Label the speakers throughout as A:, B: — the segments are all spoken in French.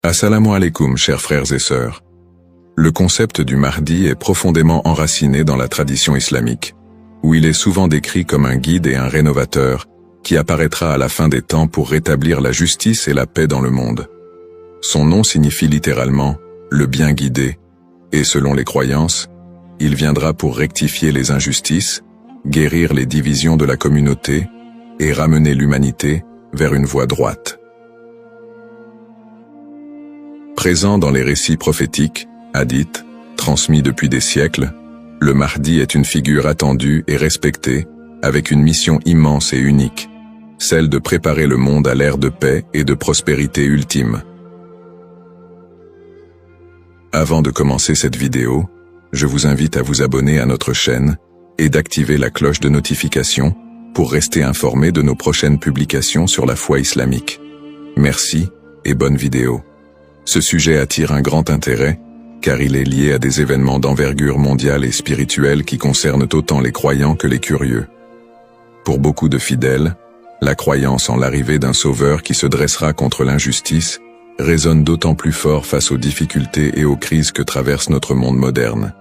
A: Assalamu alaikum, chers frères et sœurs. Le concept du Mahdi est profondément enraciné dans la tradition islamique, où il est souvent décrit comme un guide et un rénovateur qui apparaîtra à la fin des temps pour rétablir la justice et la paix dans le monde. Son nom signifie littéralement « le bien guidé », et selon les croyances, il viendra pour rectifier les injustices, guérir les divisions de la communauté et ramener l'humanité vers une voie droite. Présent dans les récits prophétiques, hadiths, transmis depuis des siècles, le Mahdi est une figure attendue et respectée, avec une mission immense et unique, celle de préparer le monde à l'ère de paix et de prospérité ultime. Avant de commencer cette vidéo, je vous invite à vous abonner à notre chaîne et d'activer la cloche de notification pour rester informé de nos prochaines publications sur la foi islamique. Merci et bonne vidéo. Ce sujet attire un grand intérêt, car il est lié à des événements d'envergure mondiale et spirituelle qui concernent autant les croyants que les curieux. Pour beaucoup de fidèles, la croyance en l'arrivée d'un sauveur qui se dressera contre l'injustice résonne d'autant plus fort face aux difficultés et aux crises que traverse notre monde moderne.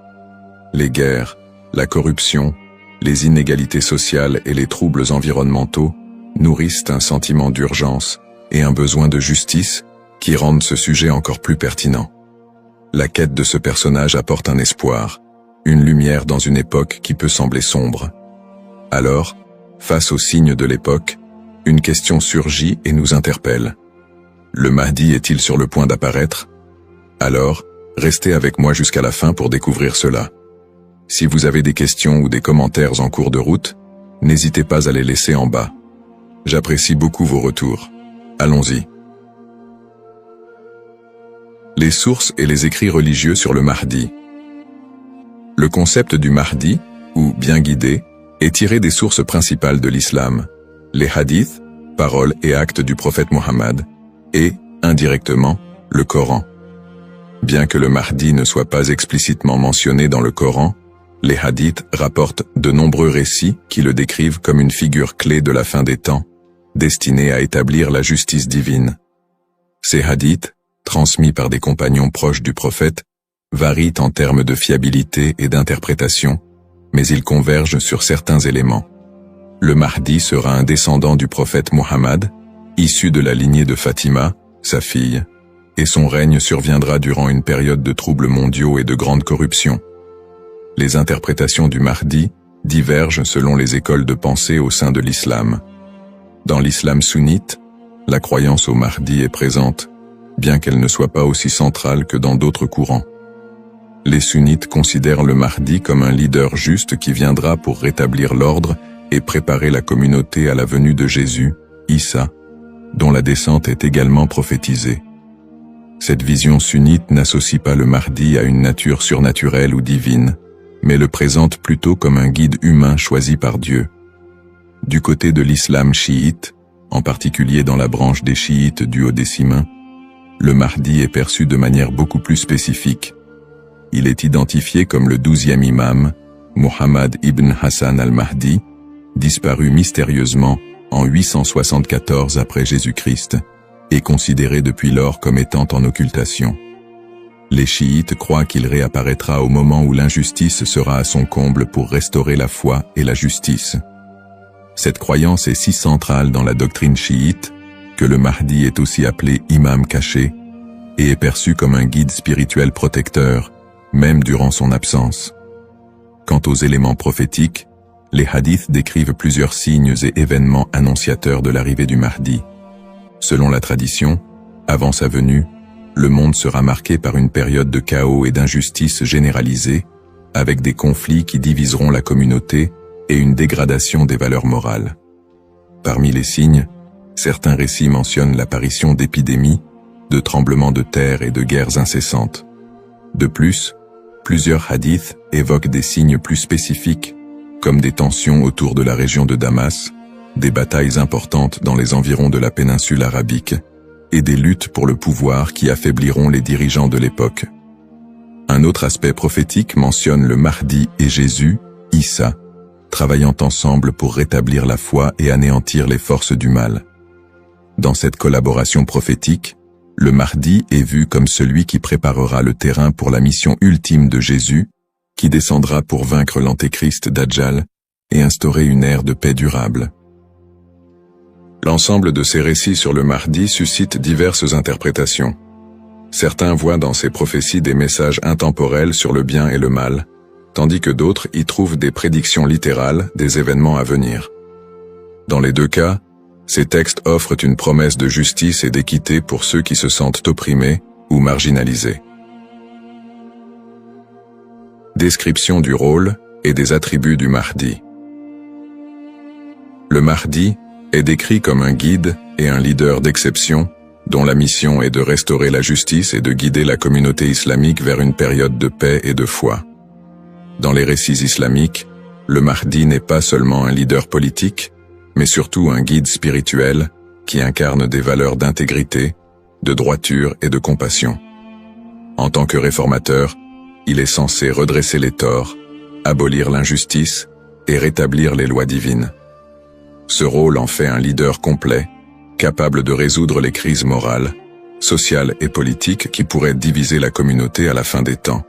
A: Les guerres, la corruption, les inégalités sociales et les troubles environnementaux nourrissent un sentiment d'urgence et un besoin de justice qui rendent ce sujet encore plus pertinent. La quête de ce personnage apporte un espoir, une lumière dans une époque qui peut sembler sombre. Alors, face aux signes de l'époque, une question surgit et nous interpelle. Le Mahdi est-il sur le point d'apparaître? Alors, restez avec moi jusqu'à la fin pour découvrir cela. Si vous avez des questions ou des commentaires en cours de route, n'hésitez pas à les laisser en bas. J'apprécie beaucoup vos retours. Allons-y. Les sources et les écrits religieux sur le Mahdi. Le concept du Mahdi, ou bien guidé, est tiré des sources principales de l'islam, les hadiths, paroles et actes du prophète Mohammed, et, indirectement, le Coran. Bien que le Mahdi ne soit pas explicitement mentionné dans le Coran, les hadiths rapportent de nombreux récits qui le décrivent comme une figure clé de la fin des temps, destinée à établir la justice divine. Ces hadiths, transmis par des compagnons proches du prophète, varient en termes de fiabilité et d'interprétation, mais ils convergent sur certains éléments. Le Mahdi sera un descendant du prophète Mohammed, issu de la lignée de Fatima, sa fille, et son règne surviendra durant une période de troubles mondiaux et de grande corruption. Les interprétations du Mahdi divergent selon les écoles de pensée au sein de l'islam. Dans l'islam sunnite, la croyance au Mahdi est présente, bien qu'elle ne soit pas aussi centrale que dans d'autres courants. Les sunnites considèrent le Mahdi comme un leader juste qui viendra pour rétablir l'ordre et préparer la communauté à la venue de Jésus, Issa, dont la descente est également prophétisée. Cette vision sunnite n'associe pas le Mahdi à une nature surnaturelle ou divine, mais le présente plutôt comme un guide humain choisi par Dieu. Du côté de l'islam chiite, en particulier dans la branche des chiites duodécimains, le Mahdi est perçu de manière beaucoup plus spécifique. Il est identifié comme le 12e imam, Muhammad ibn Hassan al-Mahdi, disparu mystérieusement en 874 après Jésus-Christ, et considéré depuis lors comme étant en occultation. Les chiites croient qu'il réapparaîtra au moment où l'injustice sera à son comble pour restaurer la foi et la justice. Cette croyance est si centrale dans la doctrine chiite que le Mahdi est aussi appelé imam caché et est perçu comme un guide spirituel protecteur, même durant son absence. Quant aux éléments prophétiques, les hadiths décrivent plusieurs signes et événements annonciateurs de l'arrivée du Mahdi. Selon la tradition, avant sa venue, le monde sera marqué par une période de chaos et d'injustice généralisée, avec des conflits qui diviseront la communauté et une dégradation des valeurs morales. Parmi les signes, certains récits mentionnent l'apparition d'épidémies, de tremblements de terre et de guerres incessantes. De plus, plusieurs hadiths évoquent des signes plus spécifiques, comme des tensions autour de la région de Damas, des batailles importantes dans les environs de la péninsule arabique, et des luttes pour le pouvoir qui affaibliront les dirigeants de l'époque. Un autre aspect prophétique mentionne le Mahdi et Jésus, Issa, travaillant ensemble pour rétablir la foi et anéantir les forces du mal. Dans cette collaboration prophétique, le Mahdi est vu comme celui qui préparera le terrain pour la mission ultime de Jésus, qui descendra pour vaincre l'antéchrist Dajjal et instaurer une ère de paix durable. L'ensemble de ces récits sur le Mahdi suscite diverses interprétations. Certains voient dans ces prophéties des messages intemporels sur le bien et le mal, tandis que d'autres y trouvent des prédictions littérales des événements à venir. Dans les deux cas, ces textes offrent une promesse de justice et d'équité pour ceux qui se sentent opprimés ou marginalisés. Description du rôle et des attributs du Mahdi. Le Mahdi est décrit comme un guide et un leader d'exception, dont la mission est de restaurer la justice et de guider la communauté islamique vers une période de paix et de foi. Dans les récits islamiques, le Mahdi n'est pas seulement un leader politique, mais surtout un guide spirituel qui incarne des valeurs d'intégrité, de droiture et de compassion. En tant que réformateur, il est censé redresser les torts, abolir l'injustice et rétablir les lois divines. Ce rôle en fait un leader complet, capable de résoudre les crises morales, sociales et politiques qui pourraient diviser la communauté à la fin des temps.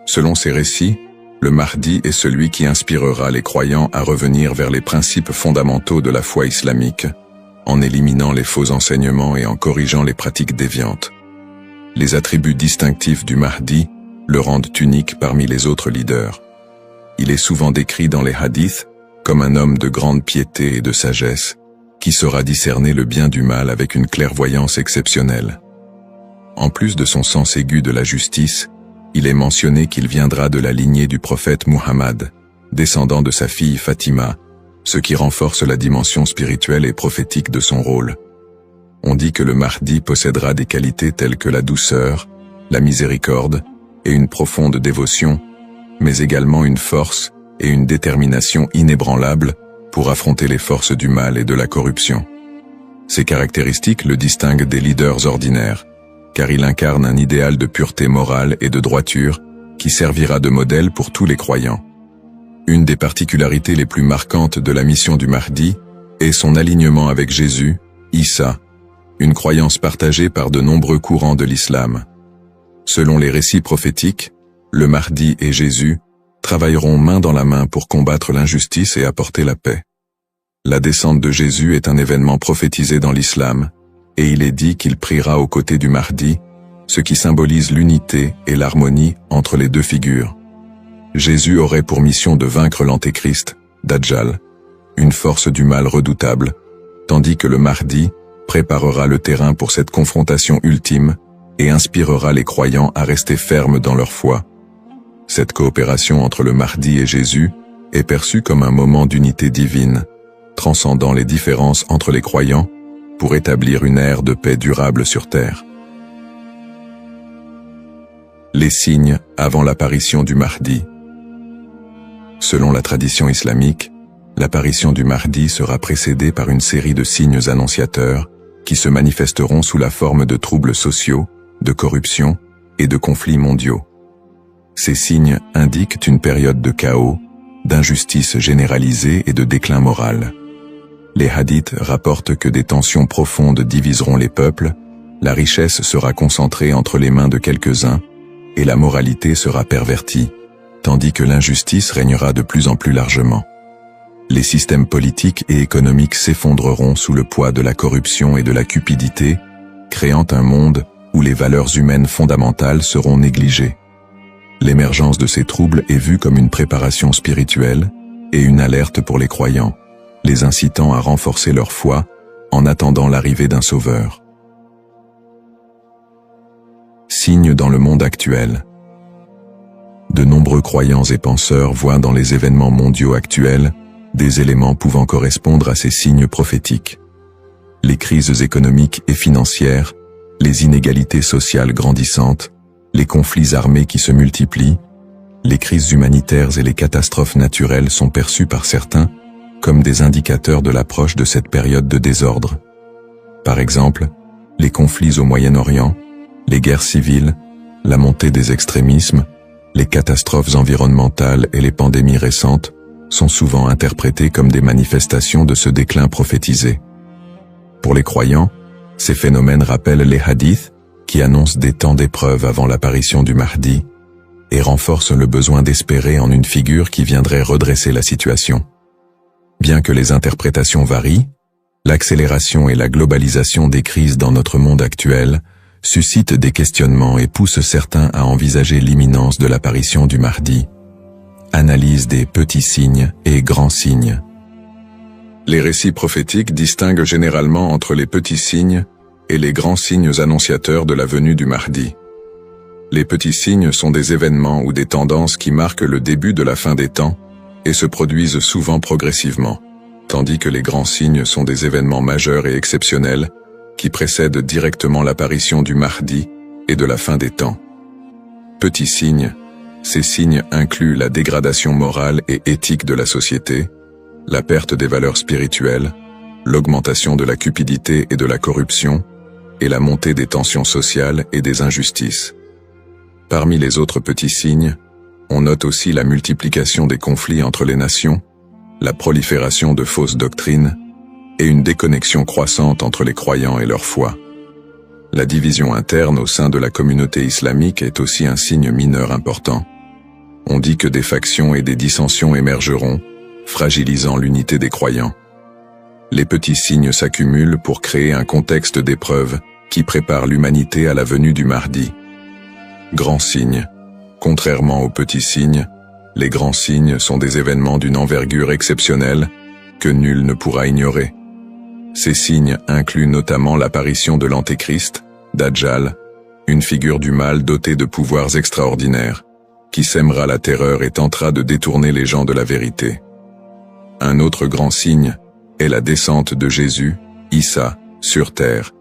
A: Selon ces récits, le Mahdi est celui qui inspirera les croyants à revenir vers les principes fondamentaux de la foi islamique, en éliminant les faux enseignements et en corrigeant les pratiques déviantes. Les attributs distinctifs du Mahdi le rendent unique parmi les autres leaders. Il est souvent décrit dans les hadiths comme un homme de grande piété et de sagesse, qui saura discerner le bien du mal avec une clairvoyance exceptionnelle. En plus de son sens aigu de la justice, il est mentionné qu'il viendra de la lignée du prophète Muhammad, descendant de sa fille Fatima, ce qui renforce la dimension spirituelle et prophétique de son rôle. On dit que le Mahdi possédera des qualités telles que la douceur, la miséricorde et une profonde dévotion, mais également une force et une détermination inébranlables pour affronter les forces du mal et de la corruption. Ces caractéristiques le distinguent des leaders ordinaires, car il incarne un idéal de pureté morale et de droiture qui servira de modèle pour tous les croyants. Une des particularités les plus marquantes de la mission du Mahdi est son alignement avec Jésus, Issa, une croyance partagée par de nombreux courants de l'islam. Selon les récits prophétiques, le Mahdi et Jésus travailleront main dans la main pour combattre l'injustice et apporter la paix. La descente de Jésus est un événement prophétisé dans l'islam, et il est dit qu'il priera aux côtés du Mahdi, ce qui symbolise l'unité et l'harmonie entre les deux figures. Jésus aurait pour mission de vaincre l'antéchrist, Dajjal, une force du mal redoutable, tandis que le Mahdi préparera le terrain pour cette confrontation ultime et inspirera les croyants à rester fermes dans leur foi. Cette coopération entre le Mahdi et Jésus est perçue comme un moment d'unité divine, transcendant les différences entre les croyants pour établir une ère de paix durable sur terre. Les signes avant l'apparition du Mahdi. Selon la tradition islamique, l'apparition du Mahdi sera précédée par une série de signes annonciateurs qui se manifesteront sous la forme de troubles sociaux, de corruption et de conflits mondiaux. Ces signes indiquent une période de chaos, d'injustice généralisée et de déclin moral. Les hadiths rapportent que des tensions profondes diviseront les peuples, la richesse sera concentrée entre les mains de quelques-uns, et la moralité sera pervertie, tandis que l'injustice régnera de plus en plus largement. Les systèmes politiques et économiques s'effondreront sous le poids de la corruption et de la cupidité, créant un monde où les valeurs humaines fondamentales seront négligées. L'émergence de ces troubles est vue comme une préparation spirituelle et une alerte pour les croyants, les incitant à renforcer leur foi en attendant l'arrivée d'un sauveur. Signes dans le monde actuel. De nombreux croyants et penseurs voient dans les événements mondiaux actuels des éléments pouvant correspondre à ces signes prophétiques. Les crises économiques et financières, les inégalités sociales grandissantes, les conflits armés qui se multiplient, les crises humanitaires et les catastrophes naturelles sont perçues par certains comme des indicateurs de l'approche de cette période de désordre. Par exemple, les conflits au Moyen-Orient, les guerres civiles, la montée des extrémismes, les catastrophes environnementales et les pandémies récentes sont souvent interprétés comme des manifestations de ce déclin prophétisé. Pour les croyants, Ces phénomènes rappellent les hadiths, qui annoncent des temps d'épreuve avant l'apparition du Mahdi, et renforcent le besoin d'espérer en une figure qui viendrait redresser la situation. Bien que les interprétations varient, l'accélération et la globalisation des crises dans notre monde actuel suscitent des questionnements et poussent certains à envisager l'imminence de l'apparition du Mahdi. Analyse des petits signes et grands signes. Les récits prophétiques distinguent généralement entre les petits signes et les grands signes annonciateurs de la venue du Mahdi. Les petits signes sont des événements ou des tendances qui marquent le début de la fin des temps et se produisent souvent progressivement, tandis que les grands signes sont des événements majeurs et exceptionnels qui précèdent directement l'apparition du Mahdi et de la fin des temps. Petits signes, ces signes incluent la dégradation morale et éthique de la société, la perte des valeurs spirituelles, l'augmentation de la cupidité et de la corruption, et la montée des tensions sociales et des injustices. Parmi les autres petits signes, on note aussi la multiplication des conflits entre les nations, la prolifération de fausses doctrines, et une déconnexion croissante entre les croyants et leur foi. La division interne au sein de la communauté islamique est aussi un signe mineur important. On dit que des factions et des dissensions émergeront, fragilisant l'unité des croyants. Les petits signes s'accumulent pour créer un contexte d'épreuve qui prépare l'humanité à la venue du Mahdi. Grands signes. Contrairement aux petits signes, les grands signes sont des événements d'une envergure exceptionnelle que nul ne pourra ignorer. Ces signes incluent notamment l'apparition de l'Antéchrist, Dajjal, une figure du mal dotée de pouvoirs extraordinaires, qui sèmera la terreur et tentera de détourner les gens de la vérité. Un autre grand signe est la descente de Jésus, Issa, sur terre,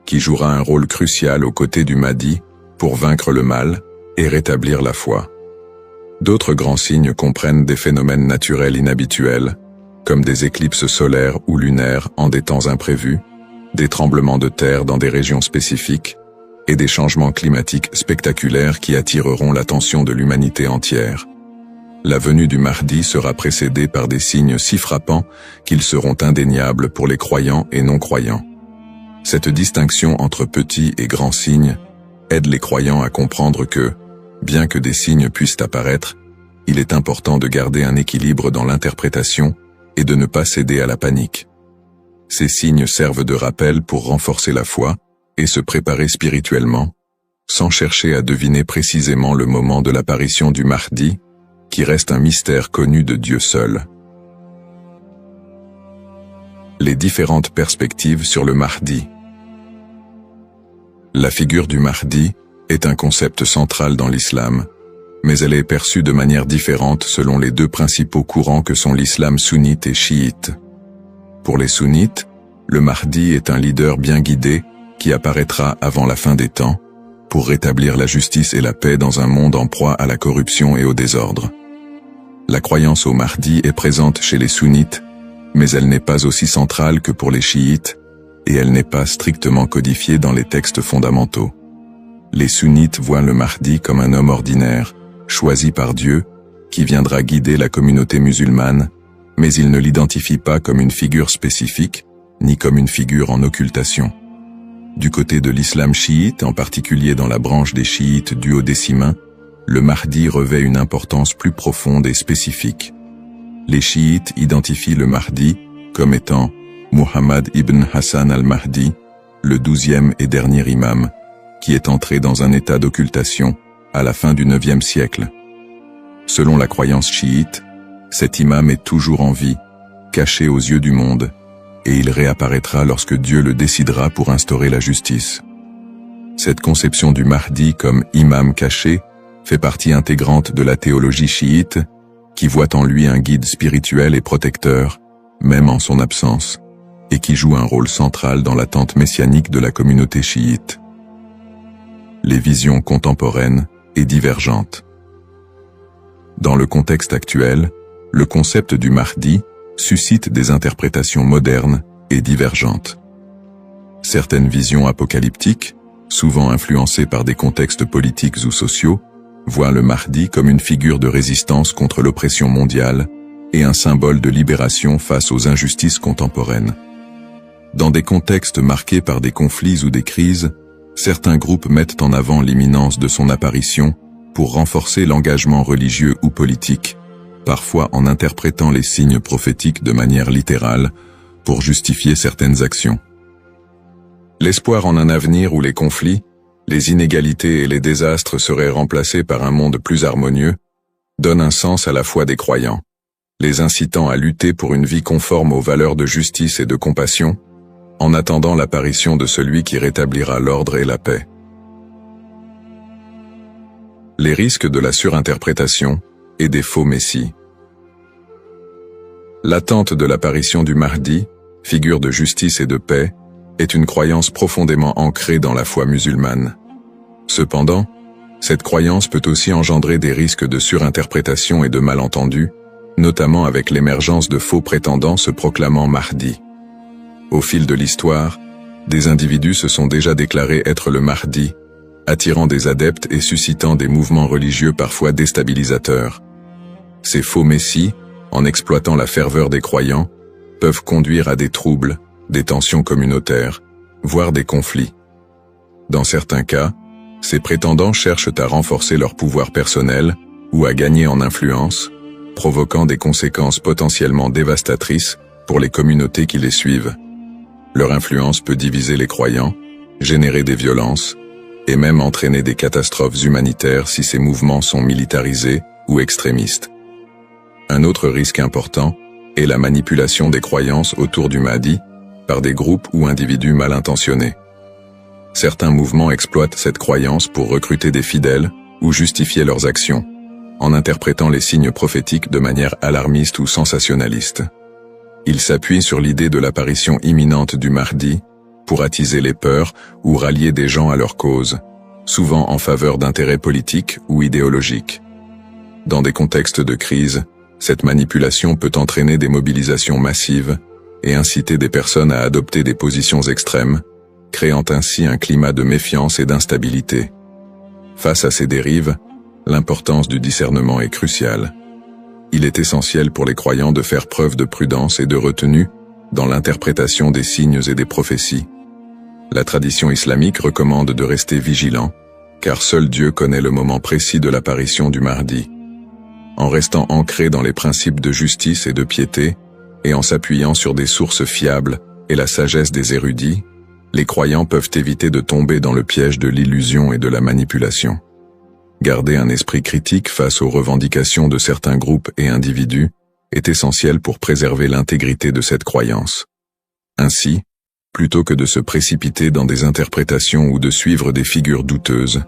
A: qui jouera un rôle crucial aux côtés du Mahdi pour vaincre le mal et rétablir la foi. D'autres grands signes comprennent des phénomènes naturels inhabituels, comme des éclipses solaires ou lunaires en des temps imprévus, des tremblements de terre dans des régions spécifiques, et des changements climatiques spectaculaires qui attireront l'attention de l'humanité entière. La venue du Mahdi sera précédée par des signes si frappants qu'ils seront indéniables pour les croyants et non-croyants. Cette distinction entre petits et grands signes aide les croyants à comprendre que, bien que des signes puissent apparaître, il est important de garder un équilibre dans l'interprétation et de ne pas céder à la panique. Ces signes servent de rappel pour renforcer la foi et se préparer spirituellement, sans chercher à deviner précisément le moment de l'apparition du Mahdi, qui reste un mystère connu de Dieu seul. Les différentes perspectives sur le Mahdi. La figure du Mahdi est un concept central dans l'islam, mais elle est perçue de manière différente selon les deux principaux courants que sont l'islam sunnite et chiite. Pour les sunnites, le Mahdi est un leader bien guidé qui apparaîtra avant la fin des temps, pour rétablir la justice et la paix dans un monde en proie à la corruption et au désordre. La croyance au Mahdi est présente chez les sunnites, mais elle n'est pas aussi centrale que pour les chiites, et elle n'est pas strictement codifiée dans les textes fondamentaux. Les sunnites voient le Mahdi comme un homme ordinaire, choisi par Dieu, qui viendra guider la communauté musulmane, mais ils ne l'identifient pas comme une figure spécifique, ni comme une figure en occultation. Du côté de l'islam chiite, en particulier dans la branche des chiites duodécimains, le Mahdi revêt une importance plus profonde et spécifique. Les chiites identifient le Mahdi comme étant Muhammad ibn Hassan al-Mahdi, le 12e et dernier imam, qui est entré dans un état d'occultation à la fin du 9e siècle. Selon la croyance chiite, cet imam est toujours en vie, caché aux yeux du monde, et il réapparaîtra lorsque Dieu le décidera pour instaurer la justice. Cette conception du Mahdi comme imam caché fait partie intégrante de la théologie chiite, qui voit en lui un guide spirituel et protecteur, même en son absence, et qui joue un rôle central dans l'attente messianique de la communauté chiite. Les visions contemporaines et divergentes. Dans le contexte actuel, le concept du Mahdi suscite des interprétations modernes et divergentes. Certaines visions apocalyptiques, souvent influencées par des contextes politiques ou sociaux, voient le Mahdi comme une figure de résistance contre l'oppression mondiale et un symbole de libération face aux injustices contemporaines. Dans des contextes marqués par des conflits ou des crises, certains groupes mettent en avant l'imminence de son apparition pour renforcer l'engagement religieux ou politique, parfois en interprétant les signes prophétiques de manière littérale pour justifier certaines actions. L'espoir en un avenir où les conflits, les inégalités et les désastres seraient remplacés par un monde plus harmonieux donne un sens à la foi des croyants, les incitant à lutter pour une vie conforme aux valeurs de justice et de compassion, en attendant l'apparition de celui qui rétablira l'ordre et la paix. Les risques de la surinterprétation et des faux messies. L'attente de l'apparition du Mahdi, figure de justice et de paix, est une croyance profondément ancrée dans la foi musulmane. Cependant, cette croyance peut aussi engendrer des risques de surinterprétation et de malentendus, notamment avec l'émergence de faux prétendants se proclamant Mahdi. Au fil de l'histoire, des individus se sont déjà déclarés être le Mahdi, attirant des adeptes et suscitant des mouvements religieux parfois déstabilisateurs. Ces faux messies, en exploitant la ferveur des croyants, peuvent conduire à des troubles, des tensions communautaires, voire des conflits. Dans certains cas, ces prétendants cherchent à renforcer leur pouvoir personnel ou à gagner en influence, provoquant des conséquences potentiellement dévastatrices pour les communautés qui les suivent. Leur influence peut diviser les croyants, générer des violences, et même entraîner des catastrophes humanitaires si ces mouvements sont militarisés ou extrémistes. Un autre risque important est la manipulation des croyances autour du Mahdi par des groupes ou individus mal intentionnés. Certains mouvements exploitent cette croyance pour recruter des fidèles ou justifier leurs actions, en interprétant les signes prophétiques de manière alarmiste ou sensationnaliste. Ils s'appuient sur l'idée de l'apparition imminente du Mahdi pour attiser les peurs ou rallier des gens à leur cause, souvent en faveur d'intérêts politiques ou idéologiques. Dans des contextes de crise, cette manipulation peut entraîner des mobilisations massives et inciter des personnes à adopter des positions extrêmes, créant ainsi un climat de méfiance et d'instabilité. Face à ces dérives, l'importance du discernement est cruciale. Il est essentiel pour les croyants de faire preuve de prudence et de retenue dans l'interprétation des signes et des prophéties. La tradition islamique recommande de rester vigilant, car seul Dieu connaît le moment précis de l'apparition du Mahdi. En restant ancré dans les principes de justice et de piété, et en s'appuyant sur des sources fiables et la sagesse des érudits, les croyants peuvent éviter de tomber dans le piège de l'illusion et de la manipulation. Garder un esprit critique face aux revendications de certains groupes et individus est essentiel pour préserver l'intégrité de cette croyance. Ainsi, plutôt que de se précipiter dans des interprétations ou de suivre des figures douteuses,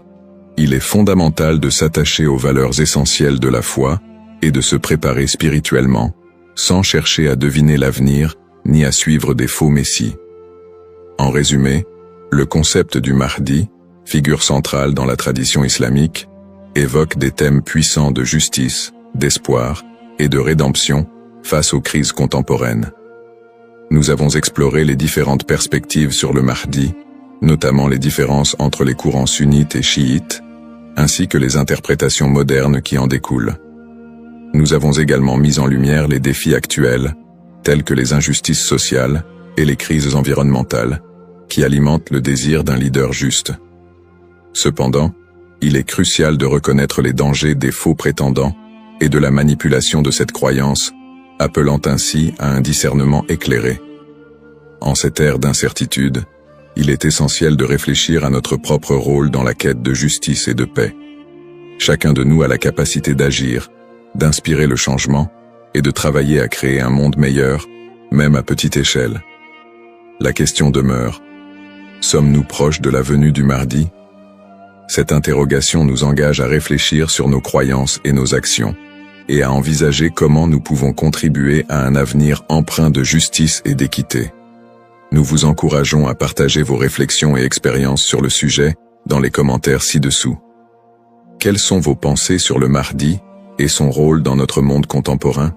A: il est fondamental de s'attacher aux valeurs essentielles de la foi et de se préparer spirituellement, sans chercher à deviner l'avenir ni à suivre des faux messies. En résumé, le concept du Mahdi, figure centrale dans la tradition islamique, évoque des thèmes puissants de justice, d'espoir et de rédemption face aux crises contemporaines. Nous avons exploré les différentes perspectives sur le Mahdi, notamment les différences entre les courants sunnites et chiites, ainsi que les interprétations modernes qui en découlent. Nous avons également mis en lumière les défis actuels, tels que les injustices sociales et les crises environnementales, qui alimentent le désir d'un leader juste. Cependant, il est crucial de reconnaître les dangers des faux prétendants et de la manipulation de cette croyance, appelant ainsi à un discernement éclairé. En cette ère d'incertitude, il est essentiel de réfléchir à notre propre rôle dans la quête de justice et de paix. Chacun de nous a la capacité d'agir, d'inspirer le changement et de travailler à créer un monde meilleur, même à petite échelle. La question demeure: sommes-nous proches de la venue du Mahdi? Cette interrogation nous engage à réfléchir sur nos croyances et nos actions, et à envisager comment nous pouvons contribuer à un avenir empreint de justice et d'équité. Nous vous encourageons à partager vos réflexions et expériences sur le sujet dans les commentaires ci-dessous. Quelles sont vos pensées sur le Mahdi et son rôle dans notre monde contemporain?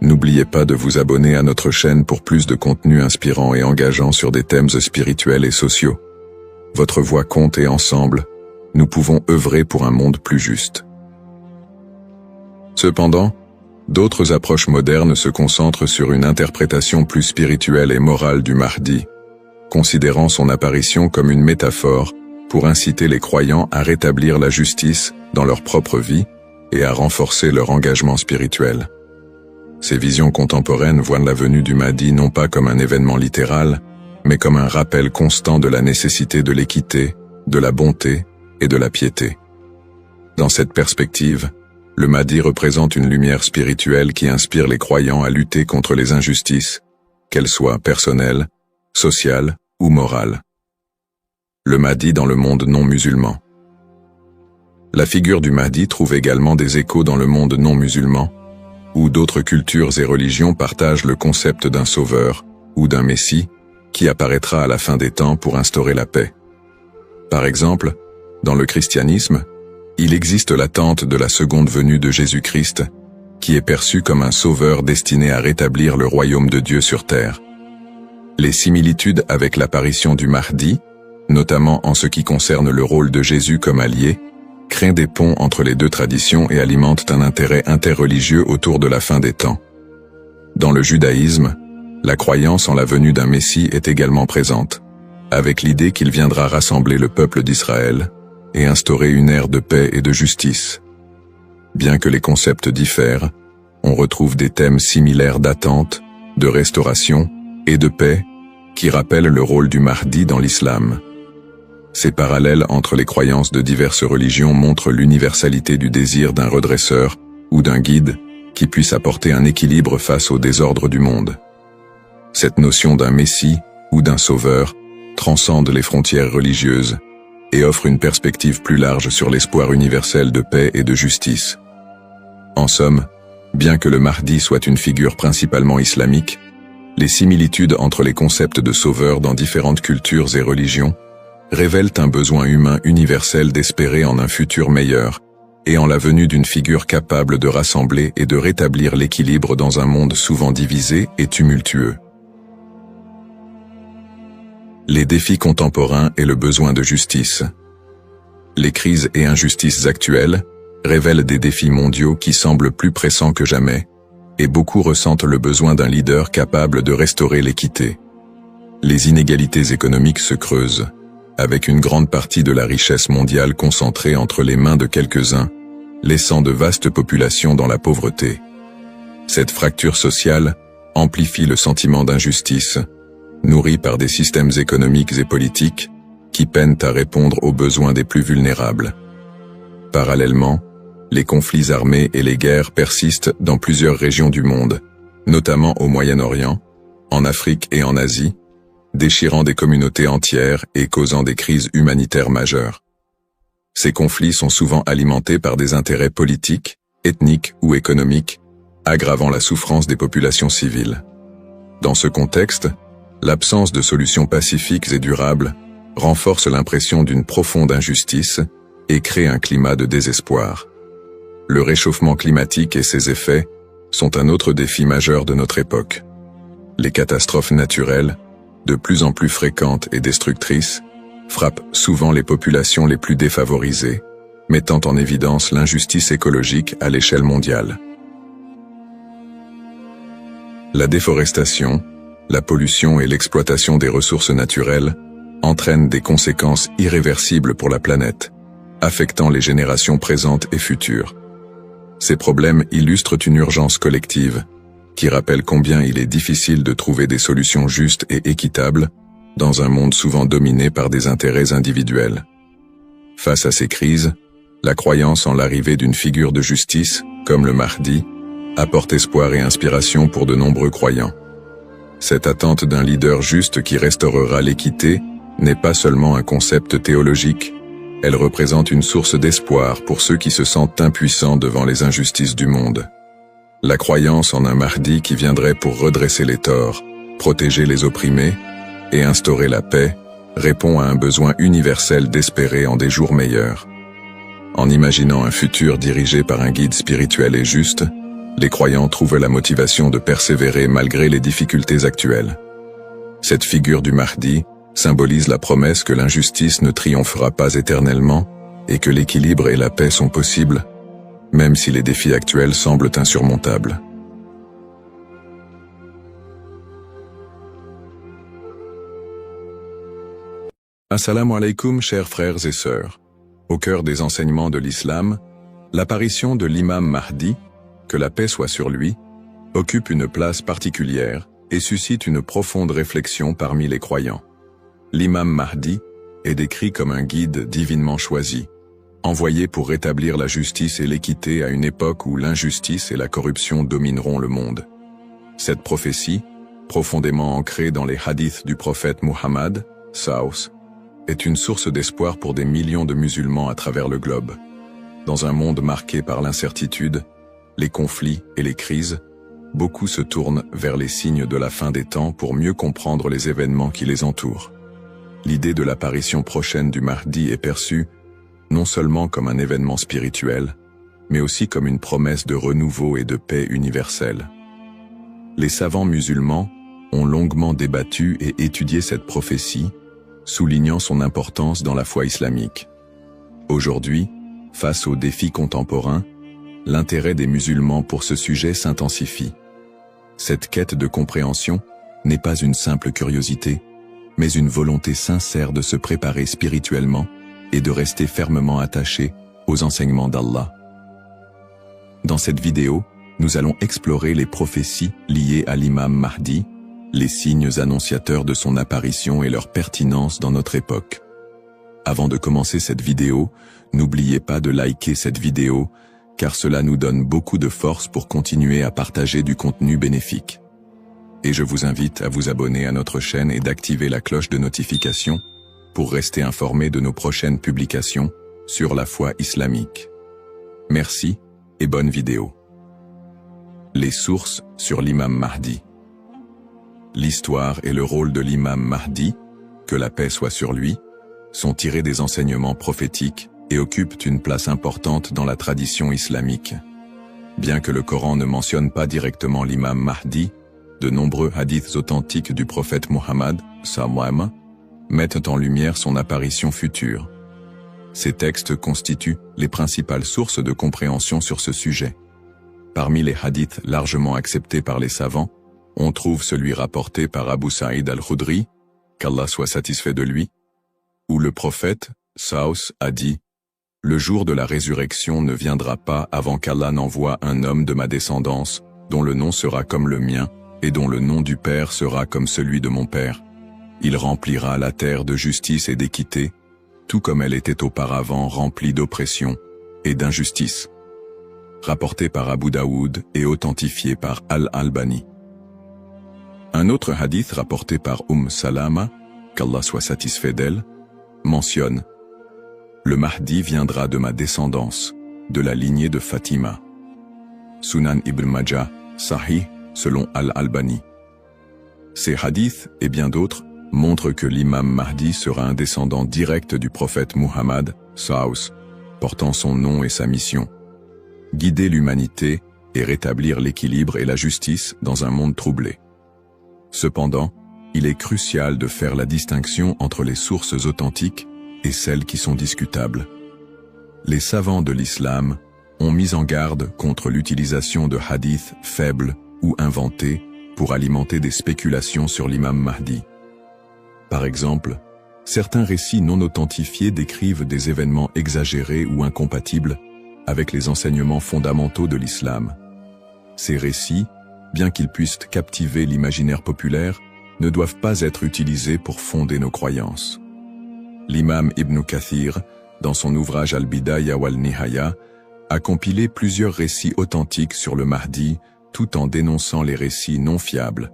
A: N'oubliez pas de vous abonner à notre chaîne pour plus de contenu inspirant et engageant sur des thèmes spirituels et sociaux. Votre voix compte et ensemble, nous pouvons œuvrer pour un monde plus juste. Cependant, D'autres approches modernes se concentrent sur une interprétation plus spirituelle et morale du Mahdi, considérant son apparition comme une métaphore pour inciter les croyants à rétablir la justice dans leur propre vie et à renforcer leur engagement spirituel. Ces visions contemporaines voient la venue du Mahdi non pas comme un événement littéral, mais comme un rappel constant de la nécessité de l'équité, de la bonté et de la piété. Dans cette perspective, le Mahdi représente une lumière spirituelle qui inspire les croyants à lutter contre les injustices, qu'elles soient personnelles, sociales ou morales. Le Mahdi dans le monde non musulman. La figure du Mahdi trouve également des échos dans le monde non musulman, où d'autres cultures et religions partagent le concept d'un sauveur ou d'un messie qui apparaîtra à la fin des temps pour instaurer la paix. Par exemple, dans le christianisme, il existe l'attente de la seconde venue de Jésus-Christ, qui est perçu comme un sauveur destiné à rétablir le royaume de Dieu sur terre. Les similitudes avec l'apparition du Mahdi, notamment en ce qui concerne le rôle de Jésus comme allié, créent des ponts entre les deux traditions et alimentent un intérêt interreligieux autour de la fin des temps. Dans le judaïsme, la croyance en la venue d'un Messie est également présente, avec l'idée qu'il viendra rassembler le peuple d'Israël et instaurer une ère de paix et de justice. Bien que les concepts diffèrent, on retrouve des thèmes similaires d'attente, de restauration et de paix qui rappellent le rôle du Mahdi dans l'islam. Ces parallèles entre les croyances de diverses religions montrent l'universalité du désir d'un redresseur ou d'un guide qui puisse apporter un équilibre face au désordre du monde. Cette notion d'un messie ou d'un sauveur transcende les frontières religieuses et offre une perspective plus large sur l'espoir universel de paix et de justice. En somme, bien que le Mahdi soit une figure principalement islamique, les similitudes entre les concepts de sauveur dans différentes cultures et religions révèlent un besoin humain universel d'espérer en un futur meilleur et en la venue d'une figure capable de rassembler et de rétablir l'équilibre dans un monde souvent divisé et tumultueux. Les défis contemporains et le besoin de justice. Les crises et injustices actuelles révèlent des défis mondiaux qui semblent plus pressants que jamais, et beaucoup ressentent le besoin d'un leader capable de restaurer l'équité. Les inégalités économiques se creusent, avec une grande partie de la richesse mondiale concentrée entre les mains de quelques-uns, laissant de vastes populations dans la pauvreté. Cette fracture sociale amplifie le sentiment d'injustice, nourri par des systèmes économiques et politiques qui peinent à répondre aux besoins des plus vulnérables. Parallèlement, les conflits armés et les guerres persistent dans plusieurs régions du monde, notamment au Moyen-Orient, en Afrique et en Asie, déchirant des communautés entières et causant des crises humanitaires majeures. Ces conflits sont souvent alimentés par des intérêts politiques, ethniques ou économiques, aggravant la souffrance des populations civiles. Dans ce contexte, l'absence de solutions pacifiques et durables renforce l'impression d'une profonde injustice et crée un climat de désespoir. Le réchauffement climatique et ses effets sont un autre défi majeur de notre époque. Les catastrophes naturelles, de plus en plus fréquentes et destructrices, frappent souvent les populations les plus défavorisées, mettant en évidence l'injustice écologique à l'échelle mondiale. La déforestation, la pollution et l'exploitation des ressources naturelles entraînent des conséquences irréversibles pour la planète, affectant les générations présentes et futures. Ces problèmes illustrent une urgence collective, qui rappelle combien il est difficile de trouver des solutions justes et équitables dans un monde souvent dominé par des intérêts individuels. Face à ces crises, la croyance en l'arrivée d'une figure de justice, comme le Mahdi, apporte espoir et inspiration pour de nombreux croyants. Cette attente d'un leader juste qui restaurera l'équité n'est pas seulement un concept théologique, elle représente une source d'espoir pour ceux qui se sentent impuissants devant les injustices du monde. La croyance en un Mahdi qui viendrait pour redresser les torts, protéger les opprimés et instaurer la paix répond à un besoin universel d'espérer en des jours meilleurs. En imaginant un futur dirigé par un guide spirituel et juste, les croyants trouvent la motivation de persévérer malgré les difficultés actuelles. Cette figure du Mahdi symbolise la promesse que l'injustice ne triomphera pas éternellement et que l'équilibre et la paix sont possibles, même si les défis actuels semblent insurmontables. Assalamu alaikum, chers frères et sœurs. Au cœur des enseignements de l'islam, l'apparition de l'imam Mahdi, que la paix soit sur lui, occupe une place particulière et suscite une profonde réflexion parmi les croyants. L'imam Mahdi est décrit comme un guide divinement choisi, envoyé pour rétablir la justice et l'équité à une époque où l'injustice et la corruption domineront le monde. Cette prophétie, profondément ancrée dans les hadiths du prophète Muhammad, Saus, est une source d'espoir pour des millions de musulmans à travers le globe. Dans un monde marqué par l'incertitude, les conflits et les crises, beaucoup se tournent vers les signes de la fin des temps pour mieux comprendre les événements qui les entourent. L'idée de l'apparition prochaine du Mahdi est perçue non seulement comme un événement spirituel, mais aussi comme une promesse de renouveau et de paix universelle. Les savants musulmans ont longuement débattu et étudié cette prophétie, soulignant son importance dans la foi islamique. Aujourd'hui, face aux défis contemporains, l'intérêt des musulmans pour ce sujet s'intensifie. Cette quête de compréhension n'est pas une simple curiosité, mais une volonté sincère de se préparer spirituellement et de rester fermement attaché aux enseignements d'Allah. Dans cette vidéo, nous allons explorer les prophéties liées à l'imam Mahdi, les signes annonciateurs de son apparition et leur pertinence dans notre époque. Avant de commencer cette vidéo, n'oubliez pas de liker cette vidéo, car cela nous donne beaucoup de force pour continuer à partager du contenu bénéfique. Et je vous invite à vous abonner à notre chaîne et d'activer la cloche de notification pour rester informé de nos prochaines publications sur la foi islamique. Merci et bonne vidéo. Les sources sur l'imam Mahdi. L'histoire et le rôle de l'imam Mahdi, que la paix soit sur lui, sont tirés des enseignements prophétiques et occupent une place importante dans la tradition islamique. Bien que le Coran ne mentionne pas directement l'imam Mahdi, de nombreux hadiths authentiques du prophète Muhammad, sallam, mettent en lumière son apparition future. Ces textes constituent les principales sources de compréhension sur ce sujet. Parmi les hadiths largement acceptés par les savants, on trouve celui rapporté par Abu Saïd al-Khudri, qu'Allah soit satisfait de lui, où le prophète, Saus, a dit « Le jour de la résurrection ne viendra pas avant qu'Allah n'envoie un homme de ma descendance, dont le nom sera comme le mien, et dont le nom du Père sera comme celui de mon Père. Il remplira la terre de justice et d'équité, tout comme elle était auparavant remplie d'oppression et d'injustice. » Rapporté par Abu Daoud et authentifié par Al-Albani. Un autre hadith rapporté par Salama, qu'Allah soit satisfait d'elle, mentionne « Le Mahdi viendra de ma descendance, de la lignée de Fatima. » Sunan Ibn Majah, Sahih, selon Al-Albani. Ces hadiths et bien d'autres montrent que l'imam Mahdi sera un descendant direct du prophète Muhammad, Saus, portant son nom et sa mission. Guider l'humanité et rétablir l'équilibre et la justice dans un monde troublé. Cependant, il est crucial de faire la distinction entre les sources authentiques et celles qui sont discutables. Les savants de l'islam ont mis en garde contre l'utilisation de hadiths faibles ou inventés pour alimenter des spéculations sur l'imam Mahdi. Par exemple, certains récits non authentifiés décrivent des événements exagérés ou incompatibles avec les enseignements fondamentaux de l'islam. Ces récits, bien qu'ils puissent captiver l'imaginaire populaire, ne doivent pas être utilisés pour fonder nos croyances. L'imam Ibn Kathir, dans son ouvrage Al-Bidaya wal-Nihaya, a compilé plusieurs récits authentiques sur le Mahdi, tout en dénonçant les récits non fiables.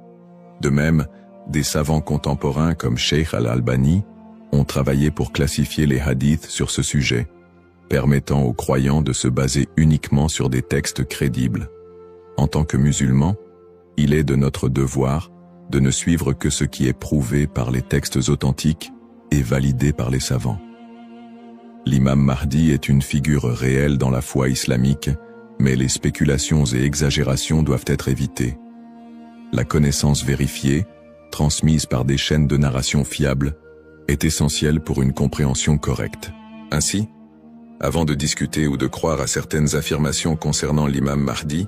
A: De même, des savants contemporains comme Sheikh Al-Albani ont travaillé pour classifier les hadiths sur ce sujet, permettant aux croyants de se baser uniquement sur des textes crédibles. En tant que musulmans, il est de notre devoir de ne suivre que ce qui est prouvé par les textes authentiques et validé par les savants. L'imam Mahdi est une figure réelle dans la foi islamique, mais les spéculations et exagérations doivent être évitées. La connaissance vérifiée, transmise par des chaînes de narration fiables, est essentielle pour une compréhension correcte. Ainsi, Avant de discuter ou de croire à certaines affirmations concernant l'imam Mahdi,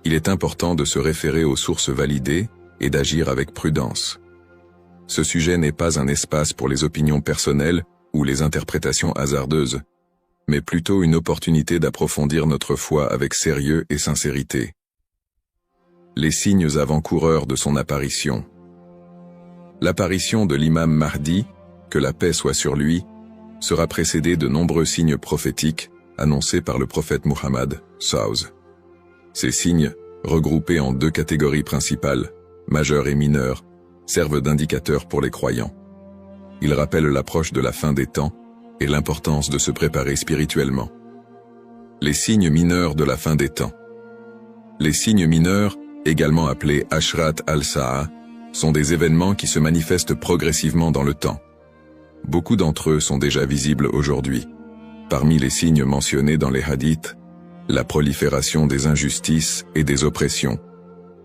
A: il est important de se référer aux sources validées et d'agir avec prudence. Ce sujet n'est pas un espace pour les opinions personnelles ou les interprétations hasardeuses, mais plutôt une opportunité d'approfondir notre foi avec sérieux et sincérité. Les signes avant-coureurs de son apparition. L'apparition de l'imam Mahdi, que la paix soit sur lui, sera précédée de nombreux signes prophétiques annoncés par le prophète Muhammad s.a.w. Ces signes, regroupés en deux catégories principales, majeurs et mineurs, servent d'indicateurs pour les croyants. Ils rappellent l'approche de la fin des temps et l'importance de se préparer spirituellement. Les signes mineurs de la fin des temps. Les signes mineurs, également appelés Ashrat al-Sa'a, sont des événements qui se manifestent progressivement dans le temps. Beaucoup d'entre eux sont déjà visibles aujourd'hui. Parmi les signes mentionnés dans les hadiths, la prolifération des injustices et des oppressions.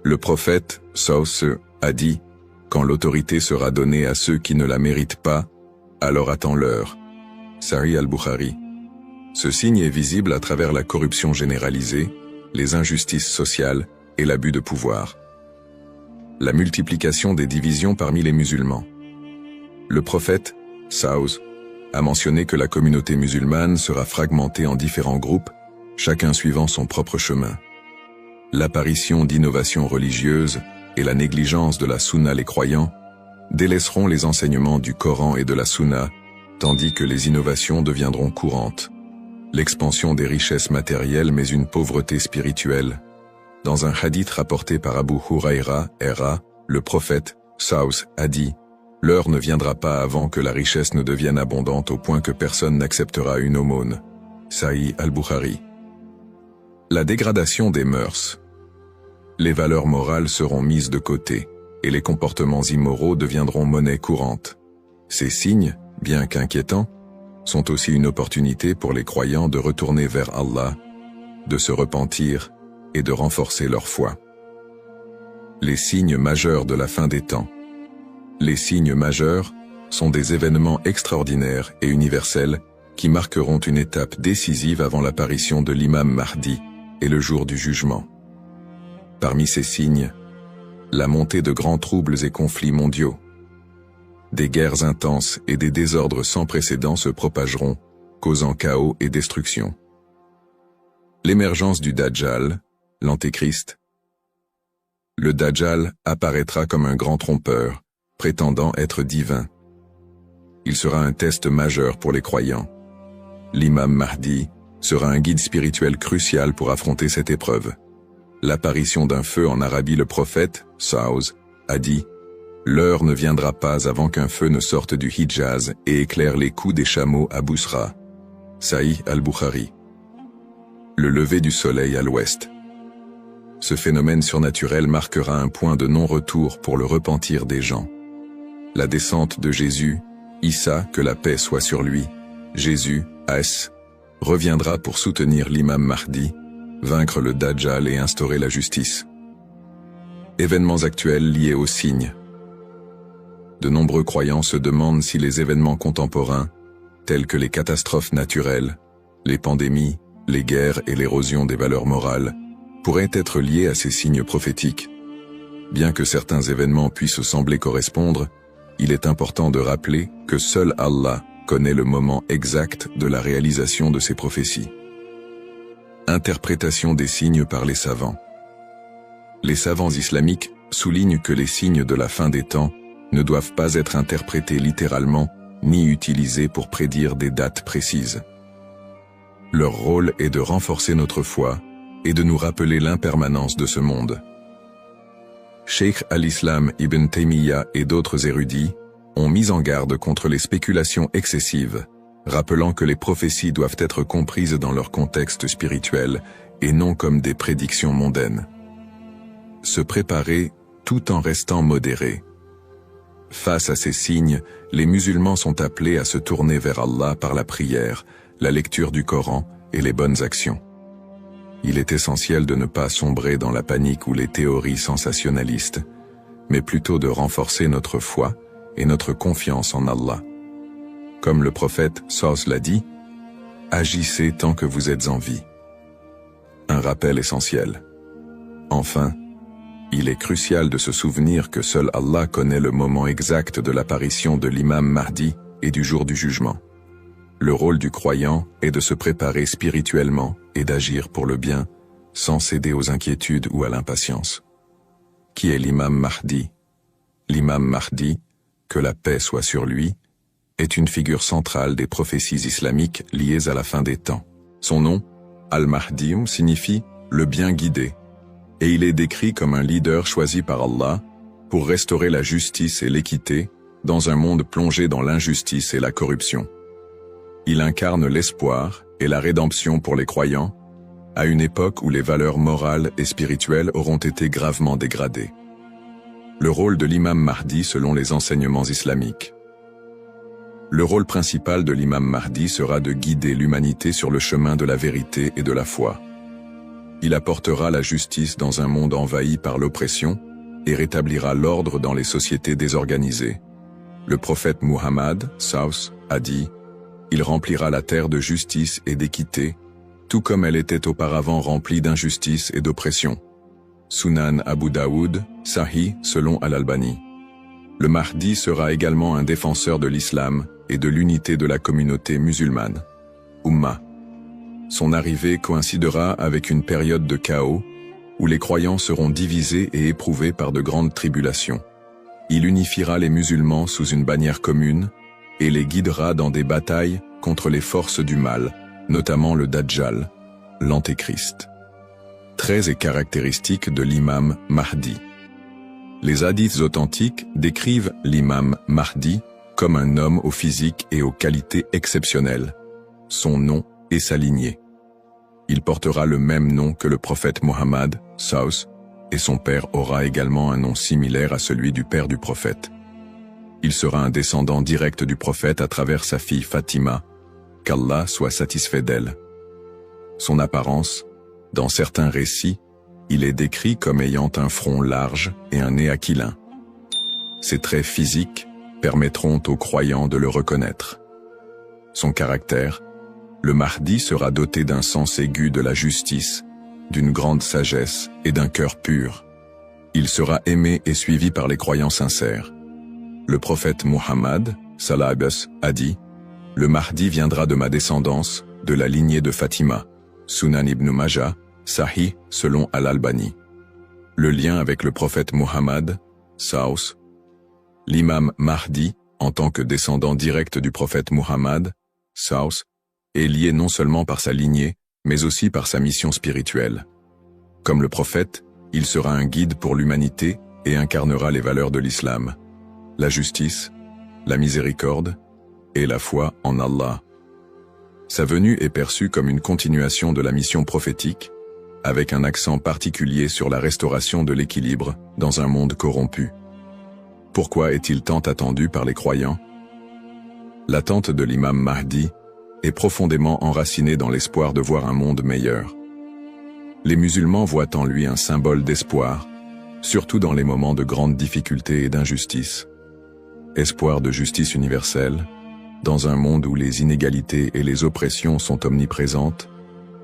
A: Le prophète, sallallahu a dit, « Quand l'autorité sera donnée à ceux qui ne la méritent pas, alors attends-leur. » Sahih al-Bukhari. Ce signe est visible à travers la corruption généralisée, les injustices sociales et l'abus de pouvoir. La multiplication des divisions parmi les musulmans. Le prophète, sallallahu, a mentionné que la communauté musulmane sera fragmentée en différents groupes, chacun suivant son propre chemin. L'apparition d'innovations religieuses et la négligence de la sunna les croyants délaisseront les enseignements du Coran et de la sunna, tandis que les innovations deviendront courantes. L'expansion des richesses matérielles mais une pauvreté spirituelle. Dans un hadith rapporté par Abu Huraira, le prophète, sallallahu, a dit « L'heure ne viendra pas avant que la richesse ne devienne abondante au point que personne n'acceptera une aumône. » Sahih al-Bukhari. La dégradation des mœurs. Les valeurs morales seront mises de côté, et les comportements immoraux deviendront monnaie courante. Ces signes, bien qu'inquiétants, sont aussi une opportunité pour les croyants de retourner vers Allah, de se repentir et de renforcer leur foi. Les signes majeurs de la fin des temps. Les signes majeurs sont des événements extraordinaires et universels qui marqueront une étape décisive avant l'apparition de l'imam Mahdi et le jour du jugement. Parmi ces signes, la montée de grands troubles et conflits mondiaux. Des guerres intenses et des désordres sans précédent se propageront, causant chaos et destruction. L'émergence du Dajjal, l'Antéchrist. Le Dajjal apparaîtra comme un grand trompeur, prétendant être divin. Il sera un test majeur pour les croyants. L'imam Mahdi sera un guide spirituel crucial pour affronter cette épreuve. L'apparition d'un feu en Arabie, le prophète, sallallahu, a dit « L'heure ne viendra pas avant qu'un feu ne sorte du Hijaz et éclaire les coups des chameaux à Bousra. » Sahih al-Bukhari. Le lever du soleil à l'ouest. Ce phénomène surnaturel marquera un point de non-retour pour le repentir des gens. La descente de Jésus, Issa, que la paix soit sur lui, Jésus, As, reviendra pour soutenir l'imam Mahdi, vaincre le Dajjal et instaurer la justice. Événements actuels liés aux signes. De nombreux croyants se demandent si les événements contemporains, tels que les catastrophes naturelles, les pandémies, les guerres et l'érosion des valeurs morales, pourraient être liés à ces signes prophétiques. Bien que certains événements puissent sembler correspondre, il est important de rappeler que seul Allah connaît le moment exact de la réalisation de ces prophéties. Interprétation des signes par les savants. Les savants islamiques soulignent que les signes de la fin des temps ne doivent pas être interprétés littéralement ni utilisés pour prédire des dates précises. Leur rôle est de renforcer notre foi et de nous rappeler l'impermanence de ce monde. Cheikh al-Islam Ibn Taymiyyah et d'autres érudits ont mis en garde contre les spéculations excessives, rappelant que les prophéties doivent être comprises dans leur contexte spirituel et non comme des prédictions mondaines. Se préparer tout en restant modéré. Face à ces signes, les musulmans sont appelés à se tourner vers Allah par la prière, la lecture du Coran et les bonnes actions. Il est essentiel de ne pas sombrer dans la panique ou les théories sensationnalistes, mais plutôt de renforcer notre foi et notre confiance en Allah. Comme le prophète sallallahu l'a dit, « Agissez tant que vous êtes en vie. Un rappel essentiel. Enfin, il est crucial de se souvenir que seul Allah connaît le moment exact de l'apparition de l'imam Mahdi et du jour du jugement. Le rôle du croyant est de se préparer spirituellement et d'agir pour le bien, sans céder aux inquiétudes ou à l'impatience. Qui est l'imam Mahdi? L'imam Mahdi, que la paix soit sur lui, est une figure centrale des prophéties islamiques liées à la fin des temps. Son nom, Al-Mahdi, signifie « le bien guidé », et il est décrit comme un leader choisi par Allah pour restaurer la justice et l'équité dans un monde plongé dans l'injustice et la corruption. Il incarne l'espoir et la rédemption pour les croyants, à une époque où les valeurs morales et spirituelles auront été gravement dégradées. Le rôle de l'imam Mahdi selon les enseignements islamiques. Le rôle principal de l'imam Mahdi sera de guider l'humanité sur le chemin de la vérité et de la foi. Il apportera la justice dans un monde envahi par l'oppression et rétablira l'ordre dans les sociétés désorganisées. Le prophète Muhammad, Saus, a dit « Il remplira la terre de justice et d'équité, tout comme elle était auparavant remplie d'injustice et d'oppression. » Sunan Abu Daoud, Sahih selon Al-Albani. Le Mahdi sera également un défenseur de l'islam et de l'unité de la communauté musulmane. Ummah. Son arrivée coïncidera avec une période de chaos où les croyants seront divisés et éprouvés par de grandes tribulations. Il unifiera les musulmans sous une bannière commune et les guidera dans des batailles contre les forces du mal, notamment le Dajjal, l'Antéchrist. Traits et caractéristiques de l'imam Mahdi. Les hadiths authentiques décrivent l'imam Mahdi comme un homme au physique et aux qualités exceptionnelles, son nom et sa lignée. Il portera le même nom que le prophète Mohammed, Saus, et son père aura également un nom similaire à celui du père du prophète. Il sera un descendant direct du prophète à travers sa fille Fatima, qu'Allah soit satisfait d'elle. Son apparence, dans certains récits, il est décrit comme ayant un front large et un nez aquilin. Ses traits physiques permettront aux croyants de le reconnaître. Son caractère, le Mahdi sera doté d'un sens aigu de la justice, d'une grande sagesse et d'un cœur pur. Il sera aimé et suivi par les croyants sincères. Le prophète Muhammad, Salabas, a dit « Le Mahdi viendra de ma descendance, de la lignée de Fatima. » Sunan ibn Majah, Sahih selon Al-Albani. Le lien avec le prophète Muhammad, Saus. L'imam Mahdi, en tant que descendant direct du prophète Muhammad, Saus, est lié non seulement par sa lignée, mais aussi par sa mission spirituelle. Comme le prophète, il sera un guide pour l'humanité et incarnera les valeurs de l'islam, la justice, la miséricorde et la foi en Allah. Sa venue est perçue comme une continuation de la mission prophétique, avec un accent particulier sur la restauration de l'équilibre dans un monde corrompu. Pourquoi est-il tant attendu par les croyants? L'attente de l'imam Mahdi est profondément enracinée dans l'espoir de voir un monde meilleur. Les musulmans voient en lui un symbole d'espoir, surtout dans les moments de grandes difficultés et d'injustice. Espoir de justice universelle, dans un monde où les inégalités et les oppressions sont omniprésentes,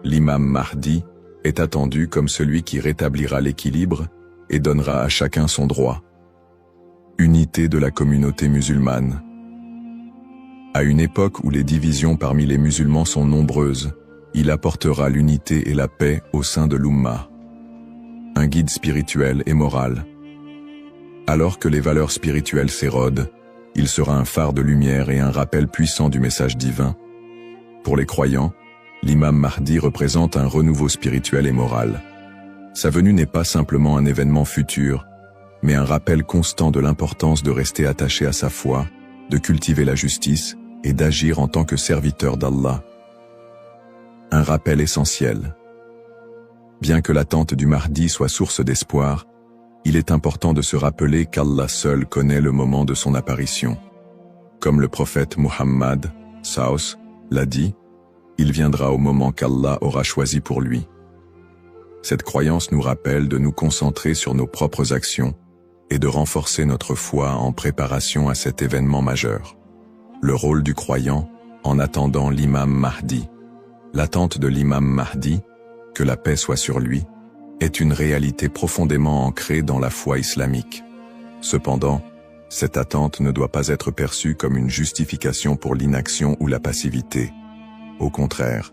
A: l'imam Mahdi est attendu comme celui qui rétablira l'équilibre et donnera à chacun son droit. Unité de la communauté musulmane. À une époque où les divisions parmi les musulmans sont nombreuses, il apportera l'unité et la paix au sein de l'Ummah. Un guide spirituel et moral. Alors que les valeurs spirituelles s'érodent, il sera un phare de lumière et un rappel puissant du message divin. Pour les croyants, l'imam Mahdi représente un renouveau spirituel et moral. Sa venue n'est pas simplement un événement futur, mais un rappel constant de l'importance de rester attaché à sa foi, de cultiver la justice et d'agir en tant que serviteur d'Allah. Un rappel essentiel. Bien que l'attente du Mahdi soit source d'espoir, il est important de se rappeler qu'Allah seul connaît le moment de son apparition. Comme le prophète Muhammad, Saus, l'a dit, il viendra au moment qu'Allah aura choisi pour lui. Cette croyance nous rappelle de nous concentrer sur nos propres actions et de renforcer notre foi en préparation à cet événement majeur. Le rôle du croyant en attendant l'imam Mahdi. L'attente de l'imam Mahdi, que la paix soit sur lui, est une réalité profondément ancrée dans la foi islamique. Cependant, cette attente ne doit pas être perçue comme une justification pour l'inaction ou la passivité. Au contraire,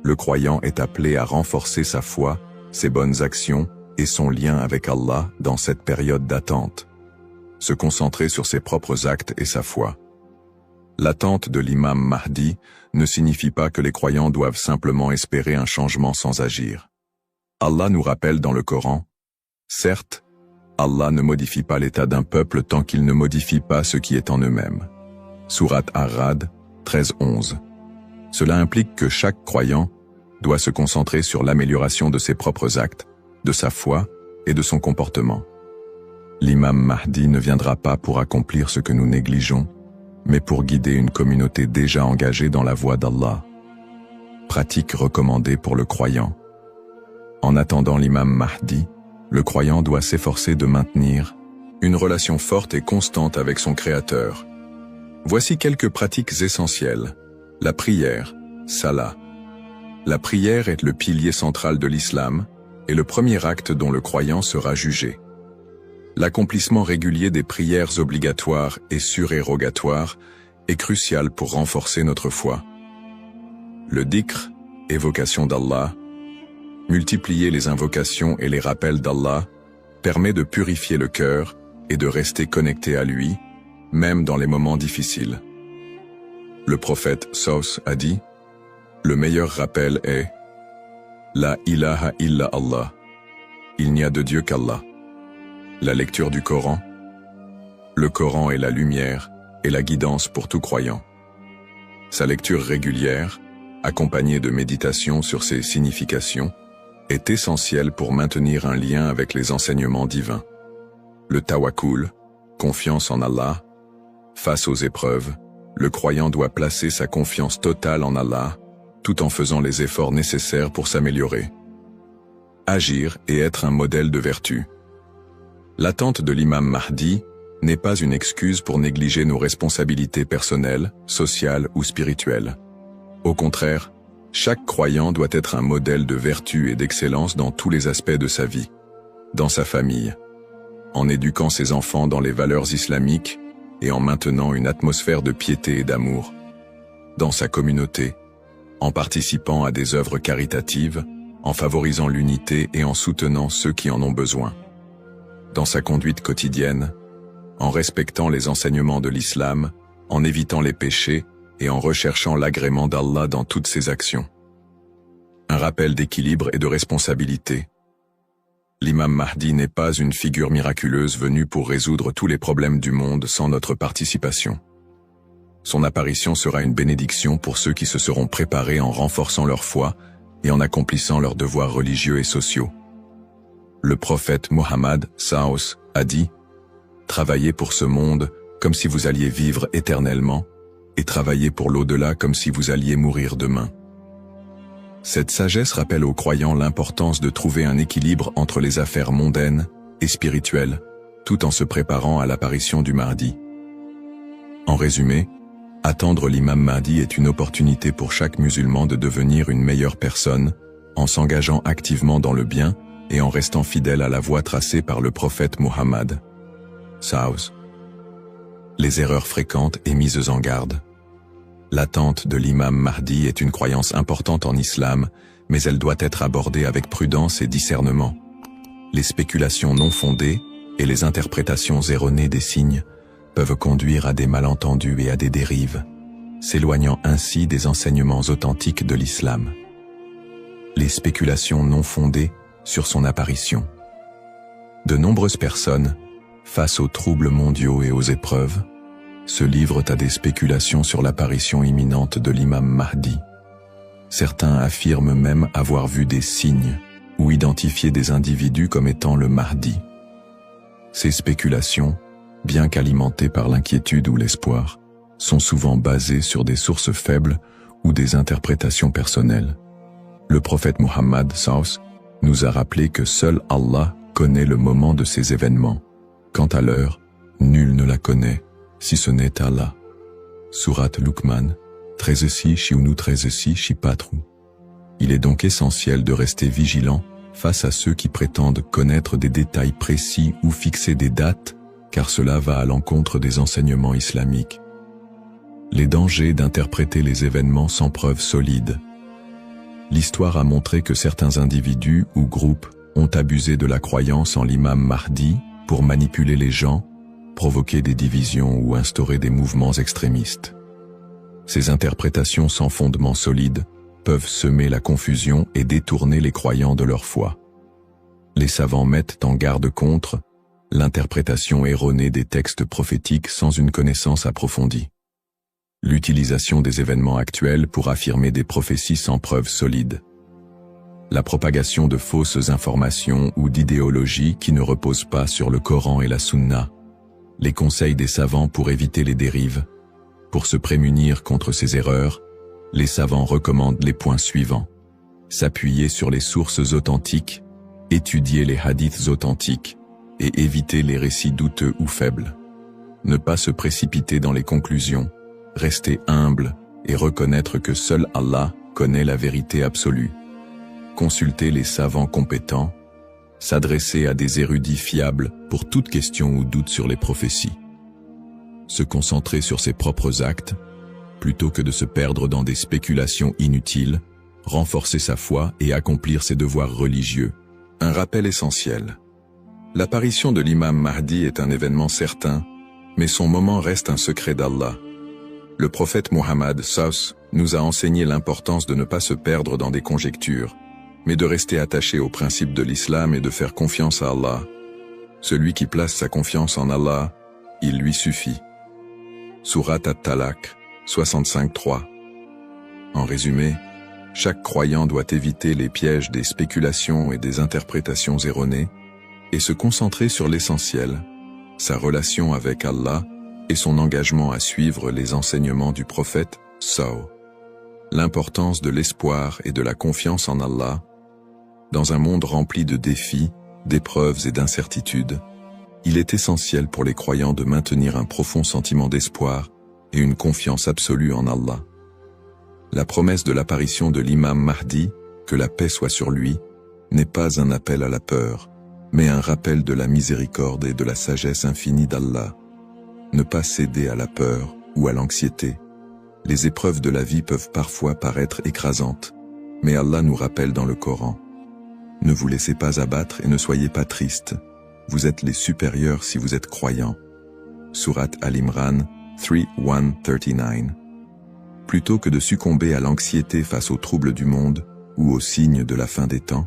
A: le croyant est appelé à renforcer sa foi, ses bonnes actions et son lien avec Allah dans cette période d'attente. Se concentrer sur ses propres actes et sa foi. L'attente de l'imam Mahdi ne signifie pas que les croyants doivent simplement espérer un changement sans agir. Allah nous rappelle dans le Coran, « Certes, Allah ne modifie pas l'état d'un peuple tant qu'il ne modifie pas ce qui est en eux-mêmes. » Sourate Ar-Ra'd 13-11. Cela implique que chaque croyant doit se concentrer sur l'amélioration de ses propres actes, de sa foi et de son comportement. L'imam Mahdi ne viendra pas pour accomplir ce que nous négligeons, mais pour guider une communauté déjà engagée dans la voie d'Allah. Pratique recommandée pour le croyant. En attendant l'imam Mahdi, le croyant doit s'efforcer de maintenir une relation forte et constante avec son Créateur. Voici quelques pratiques essentielles. La prière, salah. La prière est le pilier central de l'islam et le premier acte dont le croyant sera jugé. L'accomplissement régulier des prières obligatoires et surérogatoires est crucial pour renforcer notre foi. Le dhikr, évocation d'Allah, multiplier les invocations et les rappels d'Allah, permet de purifier le cœur et de rester connecté à lui, même dans les moments difficiles. Le prophète Saus a dit, « Le meilleur rappel est « La ilaha illa Allah » Il n'y a de Dieu qu'Allah. La lecture du Coran. Le Coran est la lumière et la guidance pour tout croyant. Sa lecture régulière, accompagnée de méditation sur ses significations, est essentielle pour maintenir un lien avec les enseignements divins. Le tawakkul, confiance en Allah. Face aux épreuves, le croyant doit placer sa confiance totale en Allah, tout en faisant les efforts nécessaires pour s'améliorer. Agir et être un modèle de vertu. L'attente de l'imam Mahdi n'est pas une excuse pour négliger nos responsabilités personnelles, sociales ou spirituelles. Au contraire, chaque croyant doit être un modèle de vertu et d'excellence dans tous les aspects de sa vie, dans sa famille, en éduquant ses enfants dans les valeurs islamiques et en maintenant une atmosphère de piété et d'amour, dans sa communauté, en participant à des œuvres caritatives, en favorisant l'unité et en soutenant ceux qui en ont besoin, dans sa conduite quotidienne, en respectant les enseignements de l'islam, en évitant les péchés et en recherchant l'agrément d'Allah dans toutes ses actions. Un rappel d'équilibre et de responsabilité. L'imam Mahdi n'est pas une figure miraculeuse venue pour résoudre tous les problèmes du monde sans notre participation. Son apparition sera une bénédiction pour ceux qui se seront préparés en renforçant leur foi et en accomplissant leurs devoirs religieux et sociaux. Le prophète Mohammed Saos a dit « Travaillez pour ce monde comme si vous alliez vivre éternellement, et travaillez pour l'au-delà comme si vous alliez mourir demain. » Cette sagesse rappelle aux croyants l'importance de trouver un équilibre entre les affaires mondaines et spirituelles, tout en se préparant à l'apparition du Mahdi. En résumé, attendre l'imam Mahdi est une opportunité pour chaque musulman de devenir une meilleure personne, en s'engageant activement dans le bien et en restant fidèle à la voie tracée par le prophète Mohammed. Saos. Les erreurs fréquentes et mises en garde. L'attente de l'imam Mahdi est une croyance importante en islam, mais elle doit être abordée avec prudence et discernement. Les spéculations non fondées et les interprétations erronées des signes peuvent conduire à des malentendus et à des dérives, s'éloignant ainsi des enseignements authentiques de l'islam. Les spéculations non fondées sur son apparition. De nombreuses personnes, face aux troubles mondiaux et aux épreuves, se livrent à des spéculations sur l'apparition imminente de l'imam Mahdi. Certains affirment même avoir vu des signes ou identifié des individus comme étant le Mahdi. Ces spéculations, bien qu'alimentées par l'inquiétude ou l'espoir, sont souvent basées sur des sources faibles ou des interprétations personnelles. Le prophète Mohammed SAW nous a rappelé que seul Allah connaît le moment de ces événements. Quant à l'heure, nul ne la connaît, si ce n'est Allah. Sourate Luqman, 13 13 4. Il est donc essentiel de rester vigilant face à ceux qui prétendent connaître des détails précis ou fixer des dates, car cela va à l'encontre des enseignements islamiques. Les dangers d'interpréter les événements sans preuves solides. L'histoire a montré que certains individus ou groupes ont abusé de la croyance en l'imam Mahdi pour manipuler les gens, provoquer des divisions ou instaurer des mouvements extrémistes. Ces interprétations sans fondement solide peuvent semer la confusion et détourner les croyants de leur foi. Les savants mettent en garde contre l'interprétation erronée des textes prophétiques sans une connaissance approfondie. L'utilisation des événements actuels pour affirmer des prophéties sans preuves solides. La propagation de fausses informations ou d'idéologies qui ne reposent pas sur le Coran et la Sunna. Les conseils des savants pour éviter les dérives. Pour se prémunir contre ces erreurs, les savants recommandent les points suivants. S'appuyer sur les sources authentiques, étudier les hadiths authentiques et éviter les récits douteux ou faibles. Ne pas se précipiter dans les conclusions, rester humble et reconnaître que seul Allah connaît la vérité absolue. Consulter les savants compétents, s'adresser à des érudits fiables pour toute question ou doute sur les prophéties. Se concentrer sur ses propres actes, plutôt que de se perdre dans des spéculations inutiles, renforcer sa foi et accomplir ses devoirs religieux. Un rappel essentiel. L'apparition de l'imam Mahdi est un événement certain, mais son moment reste un secret d'Allah. Le prophète Muhammad SAW nous a enseigné l'importance de ne pas se perdre dans des conjectures, mais de rester attaché aux principes de l'islam et de faire confiance à Allah. Celui qui place sa confiance en Allah, il lui suffit. Surat At-Talaq, 65-3. En résumé, chaque croyant doit éviter les pièges des spéculations et des interprétations erronées et se concentrer sur l'essentiel, sa relation avec Allah et son engagement à suivre les enseignements du prophète SAW. L'importance de l'espoir et de la confiance en Allah. Dans un monde rempli de défis, d'épreuves et d'incertitudes, il est essentiel pour les croyants de maintenir un profond sentiment d'espoir et une confiance absolue en Allah. La promesse de l'apparition de l'imam Mahdi, que la paix soit sur lui, n'est pas un appel à la peur, mais un rappel de la miséricorde et de la sagesse infinie d'Allah. Ne pas céder à la peur ou à l'anxiété. Les épreuves de la vie peuvent parfois paraître écrasantes, mais Allah nous rappelle dans le Coran. Ne vous laissez pas abattre et ne soyez pas tristes. Vous êtes les supérieurs si vous êtes croyants. Surat Al-Imran 3:139. Plutôt que de succomber à l'anxiété face aux troubles du monde ou aux signes de la fin des temps,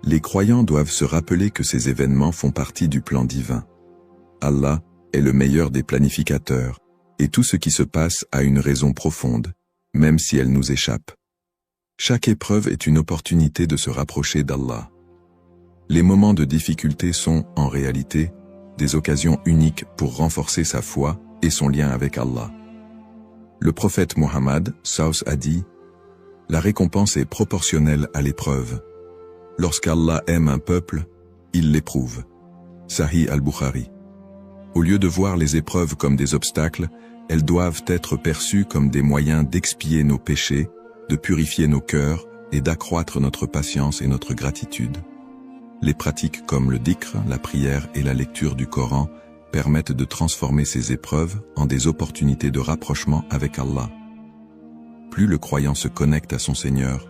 A: les croyants doivent se rappeler que ces événements font partie du plan divin. Allah est le meilleur des planificateurs, et tout ce qui se passe a une raison profonde, même si elle nous échappe. Chaque épreuve est une opportunité de se rapprocher d'Allah. Les moments de difficulté sont, en réalité, des occasions uniques pour renforcer sa foi et son lien avec Allah. Le prophète Muhammad SAW a dit « La récompense est proportionnelle à l'épreuve. Lorsqu'Allah aime un peuple, il l'éprouve. » Sahih al-Bukhari. Au lieu de voir les épreuves comme des obstacles, elles doivent être perçues comme des moyens d'expier nos péchés, de purifier nos cœurs et d'accroître notre patience et notre gratitude. Les pratiques comme le dhikr, la prière et la lecture du Coran permettent de transformer ces épreuves en des opportunités de rapprochement avec Allah. Plus le croyant se connecte à son Seigneur,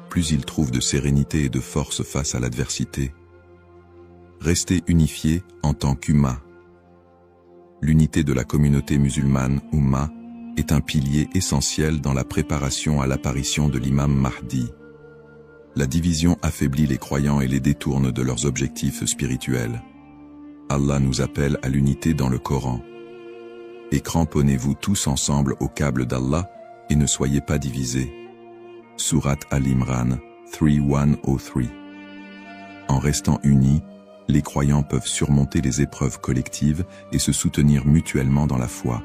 A: plus il trouve de sérénité et de force face à l'adversité. Rester unifié en tant qu'Umma. L'unité de la communauté musulmane, Umma, est un pilier essentiel dans la préparation à l'apparition de l'imam Mahdi. La division affaiblit les croyants et les détourne de leurs objectifs spirituels. Allah nous appelle à l'unité dans le Coran. Et cramponnez-vous tous ensemble au câble d'Allah et ne soyez pas divisés. Surat Al-Imran 3:103. En restant unis, les croyants peuvent surmonter les épreuves collectives et se soutenir mutuellement dans la foi.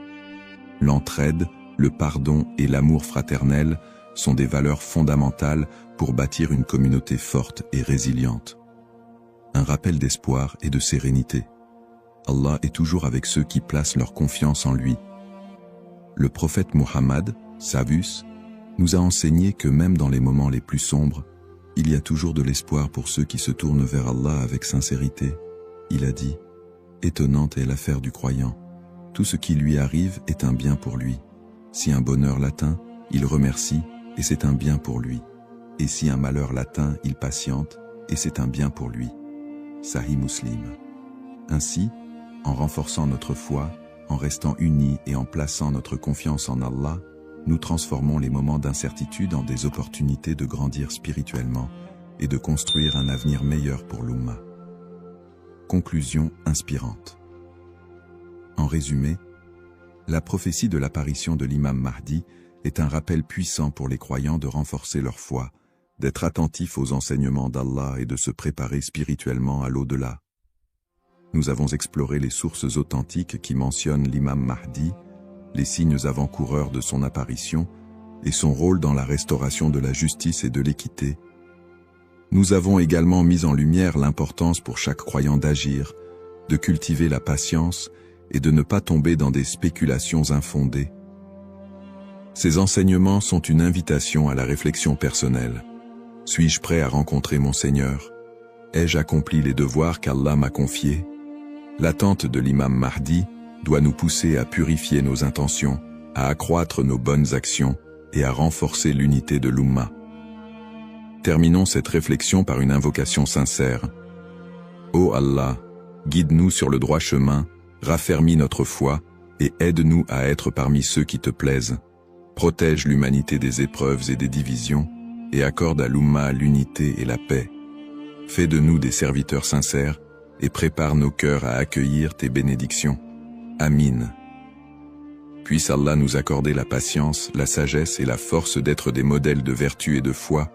A: L'entraide, le pardon et l'amour fraternel sont des valeurs fondamentales pour bâtir une communauté forte et résiliente. Un rappel d'espoir et de sérénité. Allah est toujours avec ceux qui placent leur confiance en lui. Le prophète Muhammad, Savus, nous a enseigné que même dans les moments les plus sombres, il y a toujours de l'espoir pour ceux qui se tournent vers Allah avec sincérité. Il a dit, « Étonnante est l'affaire du croyant. Tout ce qui lui arrive est un bien pour lui. Si un bonheur l'atteint, il remercie, et c'est un bien pour lui. Et si un malheur l'atteint, il patiente, et c'est un bien pour lui. » Sahih Muslim. Ainsi, en renforçant notre foi, en restant unis et en plaçant notre confiance en Allah, nous transformons les moments d'incertitude en des opportunités de grandir spirituellement et de construire un avenir meilleur pour l'Ummah. Conclusion inspirante. En résumé, la prophétie de l'apparition de l'imam Mahdi est un rappel puissant pour les croyants de renforcer leur foi, d'être attentifs aux enseignements d'Allah et de se préparer spirituellement à l'au-delà. Nous avons exploré les sources authentiques qui mentionnent l'imam Mahdi, les signes avant-coureurs de son apparition et son rôle dans la restauration de la justice et de l'équité. Nous avons également mis en lumière l'importance pour chaque croyant d'agir, de cultiver la patience et de ne pas tomber dans des spéculations infondées. Ces enseignements sont une invitation à la réflexion personnelle. Suis-je prêt à rencontrer mon Seigneur? Ai-je accompli les devoirs qu'Allah m'a confiés? L'attente de l'imam Mahdi doit nous pousser à purifier nos intentions, à accroître nos bonnes actions et à renforcer l'unité de l'Ummah. Terminons cette réflexion par une invocation sincère. Ô Allah, guide-nous sur le droit chemin, raffermis notre foi et aide-nous à être parmi ceux qui te plaisent. Protège l'humanité des épreuves et des divisions et accorde à l'Ummah l'unité et la paix. Fais de nous des serviteurs sincères et prépare nos cœurs à accueillir tes bénédictions. Amin. Puisse Allah nous accorder la patience, la sagesse et la force d'être des modèles de vertu et de foi,